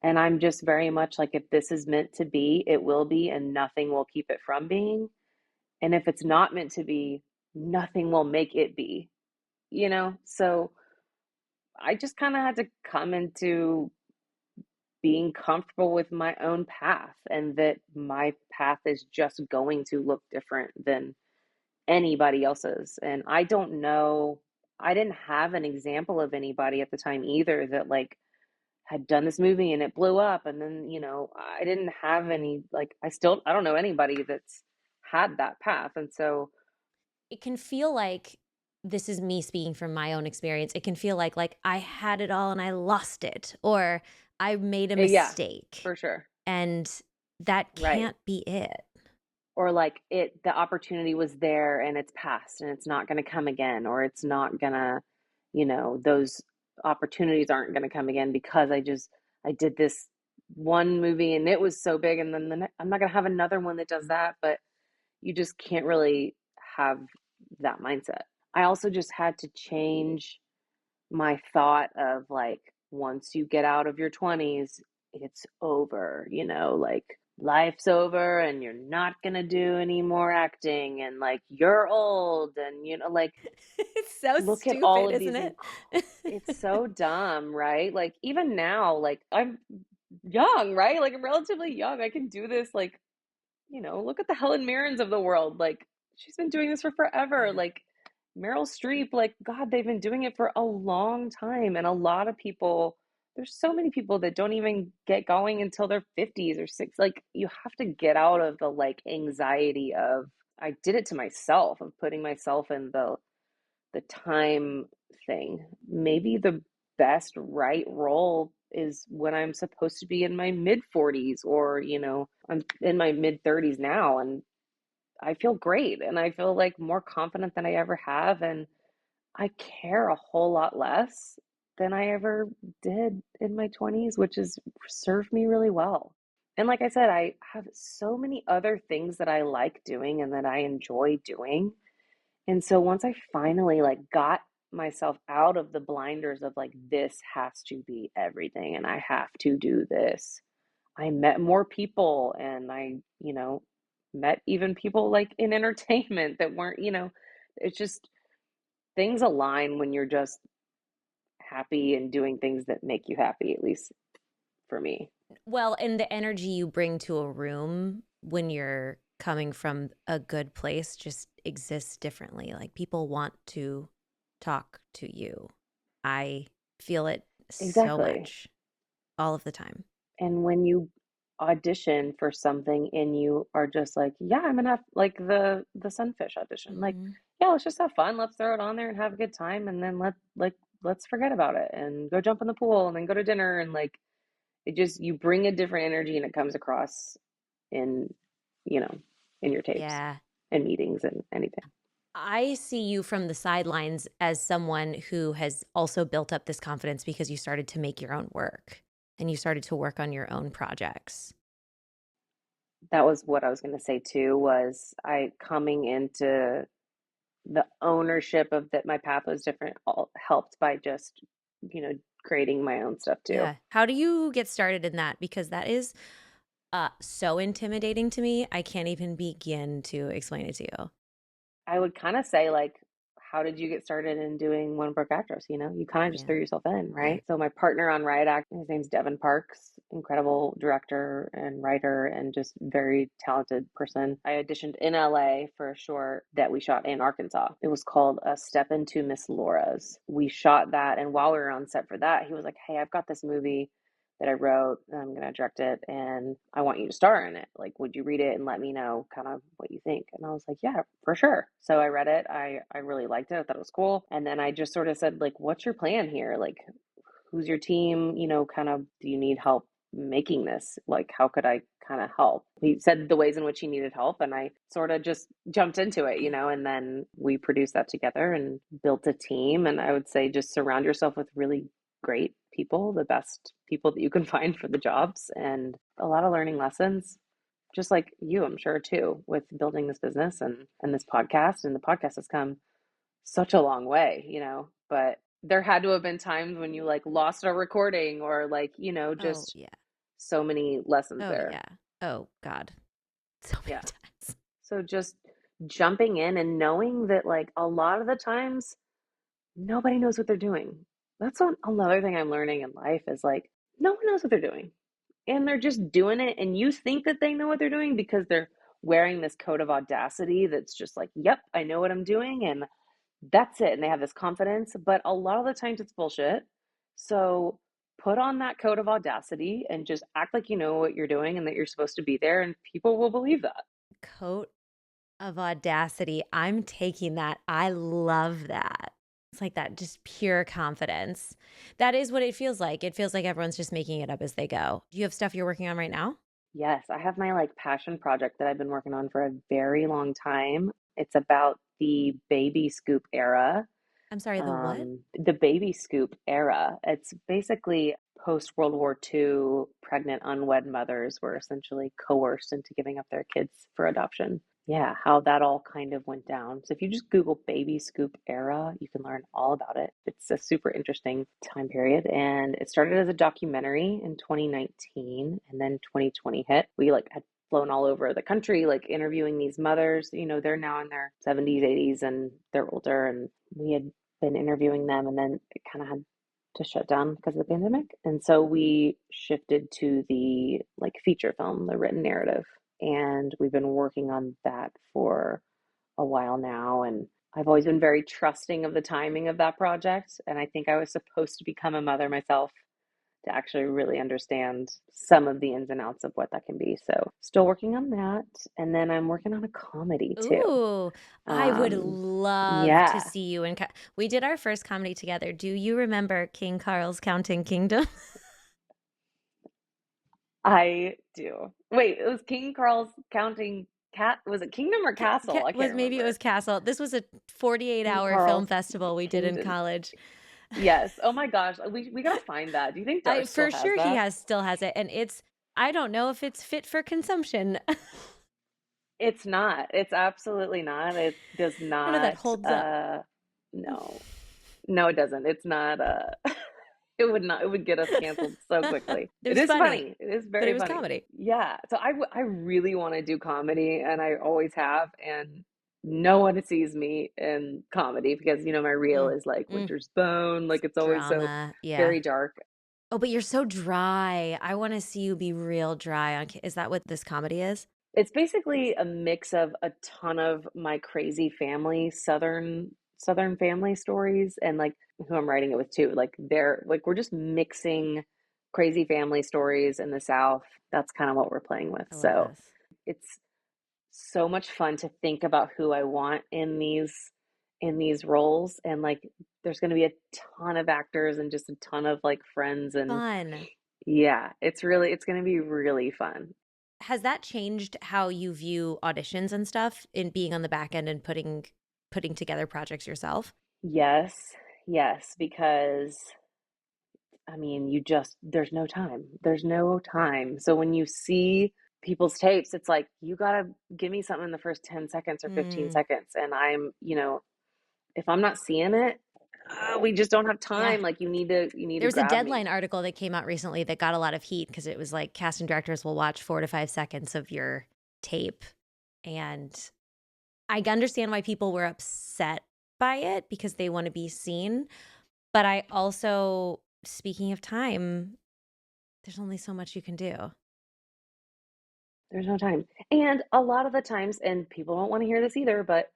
And I'm just very much like, if this is meant to be, it will be, and nothing will keep it from being. And if it's not meant to be, nothing will make it be. So I just kind of had to come into being comfortable with my own path and that my path is just going to look different than anybody else's. And I don't know, I didn't have an example of anybody at the time either that like had done this movie and it blew up. And then, I didn't have any, like, I don't know anybody that's had that path. And so, It can feel like, this is me speaking from my own experience. It can feel like I had it all and I lost it, or I made a yeah, mistake. for sure. And that Right. can't be it. Or like the opportunity was there and it's past and it's not going to come again, or it's not going to, those opportunities aren't going to come again because I did this one movie and it was so big, and then I'm not gonna have another one that does that, but you just can't really have that mindset. I also just had to change my thought of like, once you get out of your 20s, it's over, like life's over and you're not gonna do any more acting and like you're old and like It's so look at all stupid, of isn't these it? it's so dumb, right? Like even now, like I'm young, right? Like I'm relatively young. I can do this like, look at the Helen Mirrens of the world. Like she's been doing this for forever. Yeah. Like Meryl Streep, like God, they've been doing it for a long time. And a lot of people, there's so many people that don't even get going until their 50s or 60s. Like you have to get out of the like anxiety of I did it to myself, of putting myself in the time thing. Maybe the best right role is when I'm supposed to be in my mid 40s, or, I'm in my mid 30s now and I feel great and I feel like more confident than I ever have. And I care a whole lot less than I ever did in my 20s, which has served me really well. And like I said, I have so many other things that I like doing and that I enjoy doing, and so once I finally like got myself out of the blinders of like this has to be everything and I have to do this, I met more people and I, met even people like in entertainment that weren't, it's just things align when you're just happy and doing things that make you happy, at least for me. Well, and the energy you bring to a room when you're coming from a good place just exists differently. Like people want to talk to you. I feel it so Exactly. much all of the time. And when you audition for something and you are just like, yeah, I'm gonna have like the Sunfish audition. Like, Hmm. yeah, let's just have fun. Let's throw it on there and have a good time and then let's forget about it and go jump in the pool and then go to dinner and like it just you bring a different energy and it comes across in, you know, in your tapes Yeah. and meetings and anything. I see you from the sidelines as someone who has also built up this confidence because you started to make your own work and you started to work on your own projects. That was what I was gonna say too, was I coming into the ownership of that my path was different, all helped by just, you know, creating my own stuff too. Yeah. How do you get started in that? Because that is so intimidating to me. I can't even begin to explain it to you. I would kind of say like, how did you get started in doing One Broke Actress? You kind of just Yeah. threw yourself in, Yeah. right? So my partner on Riot Act, his name's Devin Parks, incredible director and writer and just very talented person. I auditioned in LA for a short that we shot in Arkansas. It was called A Step Into Miss Laura's. We shot that, and while we were on set for that, he was like, "Hey, I've got this movie that I wrote. And I'm going to direct it and I want you to star in it. Like, would you read it and let me know kind of what you think?" And I was like, "Yeah, for sure." So I read it. I really liked it. I thought it was cool. And then I just sort of said, like, "What's your plan here? Like, who's your team? Kind of, do you need help making this? Like, how could I kind of help?" He said the ways in which he needed help, and I sort of just jumped into it, Yeah. and then we produced that together and built a team. And I would say just surround yourself with really great people, the best people that you can find for the jobs, and a lot of learning lessons. Just like you, I'm sure too, with building this business and this podcast. And the podcast has come such a long way, but there had to have been times when you like lost a recording or like, Oh, just yeah. so many lessons Oh, there. yeah. Oh, God. So many Yeah. times. So just jumping in and knowing that like a lot of the times nobody knows what they're doing. That's another thing I'm learning in life is like no one knows what they're doing. And they're just doing it, and you think that they know what they're doing because they're wearing this coat of audacity that's just like, "Yep, I know what I'm doing," and that's it. And they have this confidence, but a lot of the times it's bullshit. So put on that coat of audacity and just act like you know what you're doing and that you're supposed to be there, and people will believe that. Coat of audacity. I'm taking that. I love that. It's like that just pure confidence. That is what it feels like. It feels like everyone's just making it up as they go. Do you have stuff you're working on right now? Yes, I have my like passion project that I've been working on for a very long time. It's about the baby Scoop era. I'm sorry, the what? The baby scoop era. It's basically post World War II, pregnant unwed mothers were essentially coerced into giving up their kids for adoption. Yeah, how that all kind of went down. So if you just Google baby scoop era, you can learn all about it. It's a super interesting time period. And it started as a documentary in 2019, and then 2020 hit. We like had flown all over the country, like interviewing these mothers. They're now in their 70s, 80s, and they're older. And we had been interviewing them, and then it kind of had to shut down because of the pandemic. And so we shifted to the like feature film, the written narrative. And we've been working on that for a while now. And I've always been very trusting of the timing of that project. And I think I was supposed to become a mother myself to actually really understand some of the ins and outs of what that can be. So still working on that. And then I'm working on a comedy too. Ooh, I would love to Yeah, see you in. We did our first comedy together. Do you remember King Carl's Counting Kingdom? I do. Wait, it was King Carl's Counting Cat. Was it Kingdom or Castle? I can't Was maybe it remember. was Castle. This was a 48 King hour film Carl's festival we did in Kingdom. college. Yes. Oh my gosh. We gotta find that. Do you think I Darsh still for has sure he that? has still has it, and I don't know if it's fit for consumption. I It's not. It's absolutely not. It does don't know that not. holds up. No, no, it doesn't. It's not. It would not. It would get us canceled so quickly. It It was is funny, funny. It is but it very was funny. comedy. Yeah. So I really want to do comedy, and I always have, and no one sees me in comedy because my reel Mm, is like mm, Winter's Bone. Like it's always so drama, yeah. very dark. Oh, but you're so dry. I want to see you be real dry on. Is that what this comedy is? It's basically a mix of a ton of my crazy family, Southern family stories, and like who I'm writing it with too. Like they're like we're just mixing crazy family stories in the South. That's kind of what we're playing with. I love So this. it's so much fun to think about who I want in these roles, and like there's going to be a ton of actors and just a ton of like friends, and Fun. yeah, it's going to be really fun. Has that changed how you view auditions and stuff in being on the back end and putting together projects yourself? Yes, yes, because I mean, there's no time. There's no time. So when you see people's tapes, it's like, you gotta give me something in the first 10 seconds or 15 Mm, seconds. And if I'm not seeing it, we just don't have yeah. time. Like you need There to was a grab me. Deadline article that came out recently that got a lot of heat because it was like casting directors will watch 4 to 5 seconds of your tape. And I understand why people were upset by it because they want to be seen. But I also, speaking of time, there's only so much you can do. There's no time. And a lot of the times, and people don't want to hear this either, but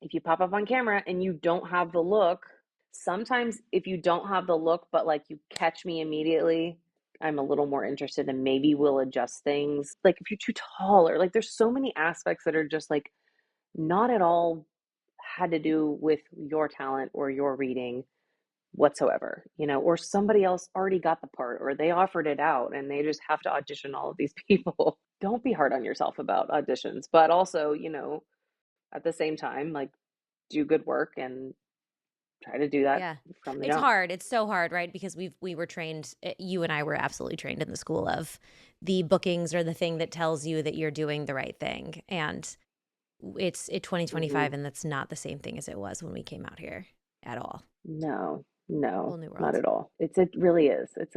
if you pop up on camera and you don't have the look, sometimes if you don't have the look, but like you catch me immediately, I'm a little more interested and maybe we'll adjust things. Like if you're too tall or like there's so many aspects that are just like not at all had to do with your talent or your reading whatsoever, or somebody else already got the part or they offered it out and they just have to audition all of these people. Don't be hard on yourself about auditions, but also, at the same time, like do good work and try to do that Yeah. from the It's jump. hard. It's so hard, right? Because we were trained, you and I were absolutely trained in the school of the bookings or the thing that tells you that you're doing the right thing. And it's 2025 Hmm. and that's not the same thing as it was when we came out here at all. No, Whole no, new not world. at all. It really is. It's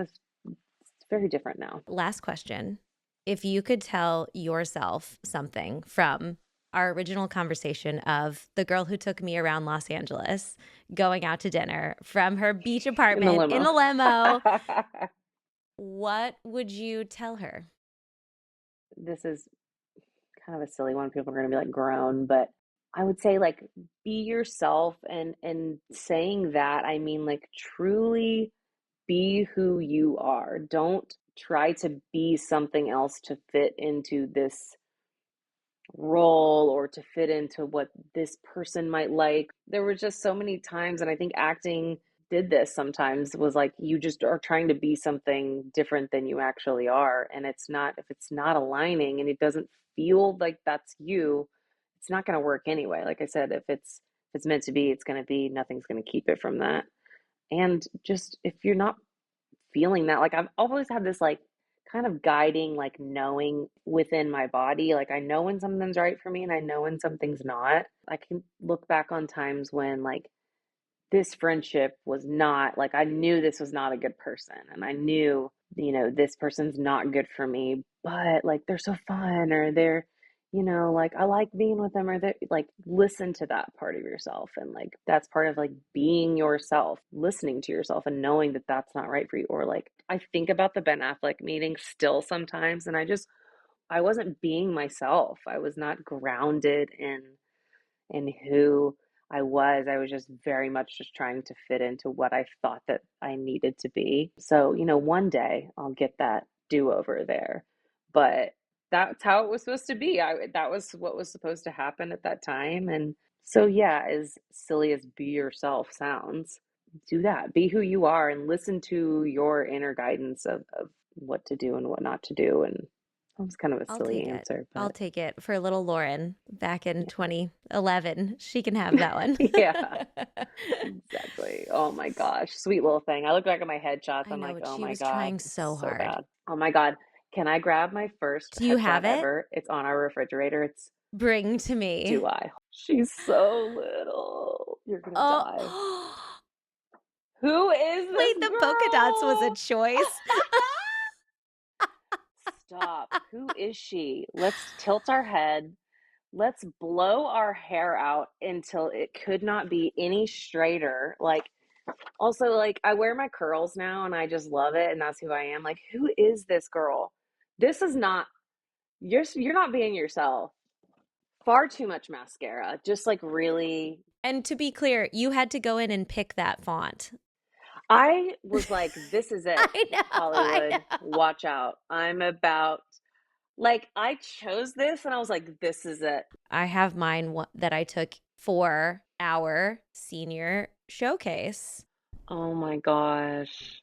very different now. Last question. If you could tell yourself something from our original conversation of the girl who took me around Los Angeles, going out to dinner from her beach In the apartment in limo. a limo, what would you tell her? This is kind of a silly one. People are going to be like grown, but I would say like be yourself, and saying that I mean like truly be who you are. Don't try to be something else to fit into this role or to fit into what this person might like. There were just so many times, and I think acting did this sometimes, was like you just are trying to be something different than you actually are. And it's not, if it's not aligning and it doesn't feel like that's you, it's not going to work anyway. Like I said, if it's it's meant to be, it's going to be. Nothing's going to keep it from that. And just if you're not feeling that, like I've always had this like kind of guiding, like knowing within my body, like I know when something's right for me and I know when something's not. I can look back on times when like this friendship was not like I knew this was not a good person and I knew, this person's not good for me, but like they're so fun or they're, like I like being with them or they like listen to that part of yourself and like that's part of like being yourself, listening to yourself and knowing that that's not right for you or like I think about the Ben Affleck meeting still sometimes and I wasn't being myself. I was not grounded in who I was. I was just very much just trying to fit into what I thought that I needed to be. So, one day I'll get that do-over there. But that's how it was supposed to be. That was what was supposed to happen at that time. And so, yeah, as silly as be yourself sounds, do that. Be who you are and listen to your inner guidance of what to do and what not to do. And that was kind of a I'll silly take it. answer, I'll but take it for little Lauren back in yeah. 2011. She can have that one. Yeah. Exactly. Oh my gosh. Sweet little thing. I look back at my headshots. I I'm know, like, but oh she my was God, trying it's so so hard. bad. Oh my God. Can I grab my first Do you headshot have it? ever? It's on our refrigerator. It's Bring to do me. I? She's so little. You're gonna die. Oh, Who is this wait, the polka dots was a girl? choice. Stop. Who is she? Let's tilt our head. Let's blow our hair out until it could not be any straighter. Like, also, like, I wear my curls now and I just love it, and that's who I am. Like, who is this girl? This is not, you're not being yourself. Far too much mascara. Just like really, And to be clear, you had to go in and pick that font. I was like, this is it, I know, I Hollywood. know. Watch out. I'm about, like, I chose this and I was like, this is it. I have mine that I took for our senior showcase. Oh my gosh.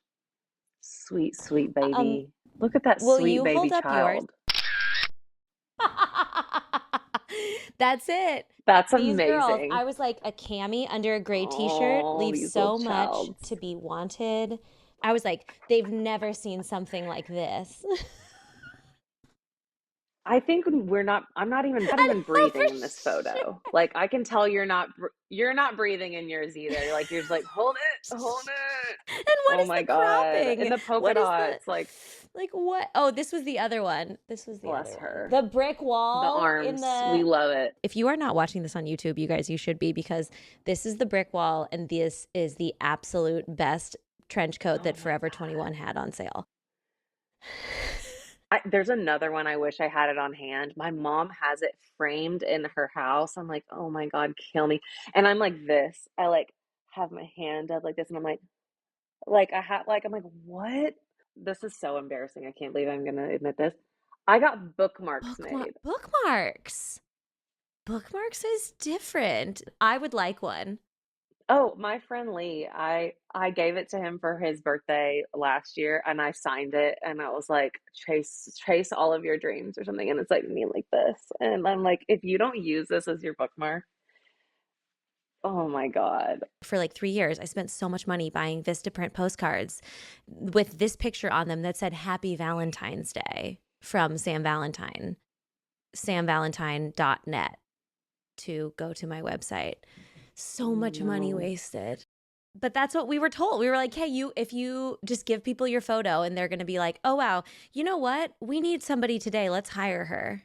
Sweet, sweet Um, baby. Look at that will sweet you baby hold up yours? child. That's it. That's These girls, amazing. I was like a cami under a gray t-shirt Oh, leaves these little so much childs. to be wanted. I was like, they've never seen something like this. I think I'm not I even know breathing in this for photo. Like I can tell you're not breathing in yours either. Like you're just like, hold sure. it. And what Oh is my the God. cropping? And the polka What is the dots, like what? Oh, this was the other one. This was the bless other one. her. The brick The wall in arms. the We love it. If you are not watching this on YouTube, you guys, you should be because this is the brick wall and this is the absolute best trench coat Oh that my Forever God. 21 had on sale. There's another one I wish I had it on hand. My mom has it framed in her house. I'm like, oh my God, kill me. And I'm like this. I like have my hand up like this, and I'm like I have like I'm like, what? This is so embarrassing. I can't believe I'm gonna admit this. I got bookmarks made. Bookmarks. Bookmarks is different. I would like one. Oh, my friend Lee, I gave it to him for his birthday last year and I signed it and I was like, chase all of your dreams or something. And it's like me like this. And I'm like, if you don't use this as your bookmark, oh my God. For like 3 years, I spent so much money buying Vistaprint postcards with this picture on them that said Happy Valentine's Day from Sam Valentine, samvalentine.net to go to my website. So Oh much money no. wasted. But that's what we were told. We were like, hey, if you just give people your photo and they're going to be like, oh, wow, you know what? We need somebody today. Let's hire her.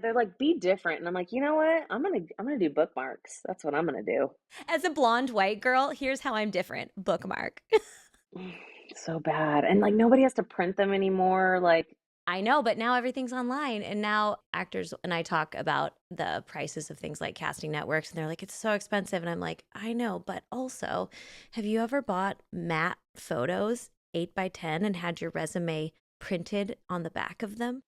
They're like, be different. And I'm like, you know what? I'm gonna do bookmarks. That's what I'm gonna do. As a blonde white girl, here's how I'm different. Bookmark. So bad. And like nobody has to print them anymore. Like, I know, but now everything's online. And now actors and I talk about the prices of things like casting networks, and they're like, it's so expensive. And I'm like, I know, but also, have you ever bought matte photos 8x10 and had your resume printed on the back of them?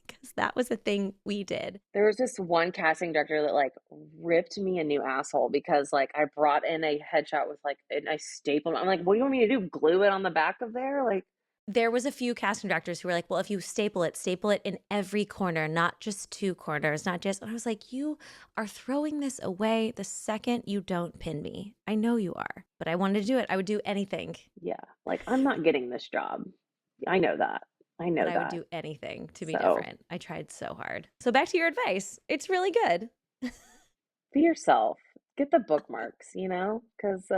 Because that was a thing we did. there was this one casting director that like ripped me a new asshole because like I brought in a headshot with like a staple. I'm like, what do you want me to do? Glue it on the back of there? Like, There was a few casting directors who were like, well, if you staple it in every corner, not just two corners, not just, and I was like, you are throwing this away the second you don't pin me. I know you are, but I wanted to do it. I would do anything, Yeah, like I'm not getting this job. I know that. I but know I would that. do anything to be So different. I tried so hard. So back to your advice. It's really good. be yourself. Get the bookmarks, because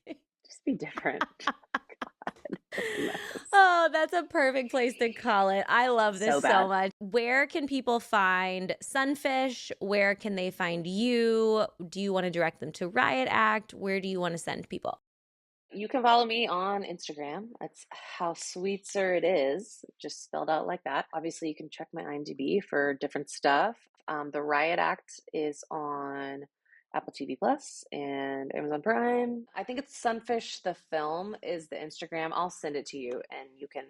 just be different. God, what a mess. Oh, that's a perfect place to call it. I love this So so bad. much. Where can people find Sunfish? Where can they find you? Do you want to direct them to Riot Act? Where do you want to send people? You can follow me on Instagram. That's how Sweetser it is, just spelled out like that. Obviously, you can check my IMDb for different stuff. The Riot Act is on Apple TV Plus and Amazon Prime. I think it's Sunfish the film is the Instagram. I'll send it to you and you can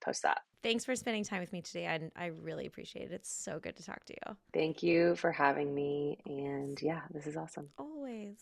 post that. Thanks for spending time with me today. I really appreciate it. It's so good to talk to you. Thank you for having me. And yeah, this is awesome. Always.